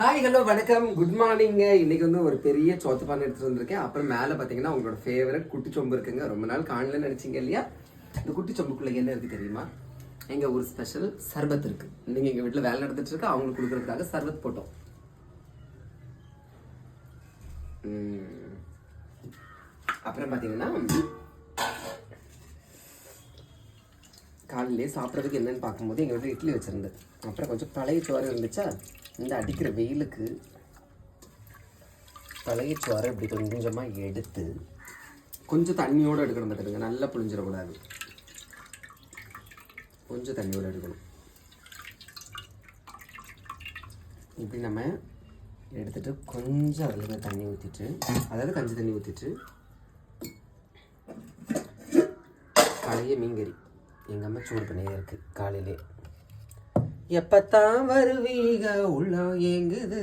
Hi hello வணக்கம் good மார்னிங்க. இன்னைக்கு வந்து ஒரு பெரிய சோத்து பானை எடுத்துட்டு வந்திருக்கேன். அப்புறம் மேலே பார்த்தீங்கன்னா உங்களோட ஃபேவரட் குட்டி சொம்பு இருக்குங்க. ரொம்ப நாள் காணலன்னு நினைச்சிங்க இல்லையா? இந்த குட்டி சொம்புக்குள்ள என்ன இருக்கு தெரியுமா? எங்க ஒரு ஸ்பெஷல் சர்பத் இருக்கு. நீங்க எங்க வீட்டில் வேலை நடந்துட்டு இருக்கு, அவங்களுக்கு கொடுக்கறதுக்காக சர்பத் போட்டோம். அப்புறம் பார்த்தீங்கன்னா காலையிலே சாப்பிட்றதுக்கு என்னன்னு பார்க்கும்போது எங்கள் வீட்டில் இட்லி வச்சுருந்தேன். அப்புறம் கொஞ்சம் பழைய சோறு இருந்துச்சா, இந்த அடிக்கிற வெயிலுக்கு பழைய சோறை இப்படி கொஞ்சமாக எடுத்து கொஞ்சம் தண்ணியோடு எடுக்கணும். பார்த்துடுங்க, நல்லா புளிஞ்சிடக்கூடாது, கொஞ்சம் தண்ணியோடு எடுக்கணும். இப்படி நம்ம எடுத்துகிட்டு கொஞ்சம் அதில் தண்ணி ஊற்றிட்டு, அதாவது கஞ்சி தண்ணி ஊற்றிட்டு, பழைய மீன்கறி எங்கள் அம்மா சூடு பண்ணியே இருக்குது காலையிலே. எப்பத்தான் வருவீக உள்ள ஏங்குது,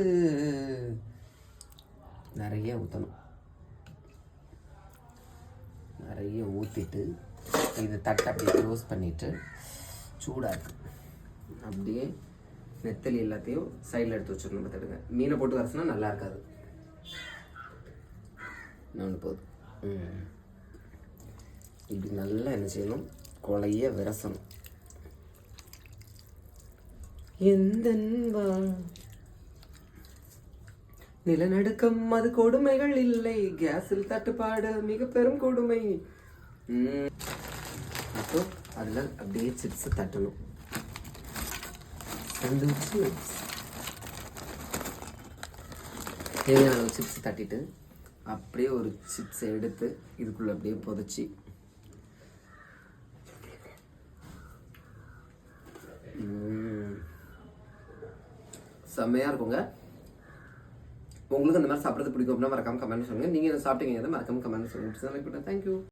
நிறைய ஊற்றணும். நிறைய ஊற்றிட்டு இது தட்டை அப்படியே க்ளோஸ் பண்ணிவிட்டு, சூடாக இருக்கு அப்படியே நெத்தலி எல்லாத்தையும் சைடில் எடுத்து வச்சிடணும். பார்த்துடுங்க, மீனை போட்டு வரச்சுன்னா நல்லா இருக்காது. நான் போதும் இப்படி நல்லா என்ன செய்யணும், கொலைய விரசணும். எந்த நிலநடுக்கம் அது கொடுமைகள் இல்லை, கேஸில் தட்டுப்பாடு மிக பெரும் கொடுமை. அப்போ அதில் அப்படியே சிப்ஸ் தட்டணும். தேவையான சிப்ஸ் தட்டிட்டு அப்படியே ஒரு சிப்ஸை எடுத்து இதுக்குள்ள அப்படியே புதைச்சி செம்மையாக இருக்குங்க. உங்களுக்கு அந்த மாதிரி சாப்பிட்றது பிடிக்கும் அப்படின்னா மறக்காம கமெண்ட் சொல்லுங்கள். நீங்கள் சாப்பிட்டீங்க மறக்காம கமெண்ட் சொல்லுங்கள். தேங்க்யூ.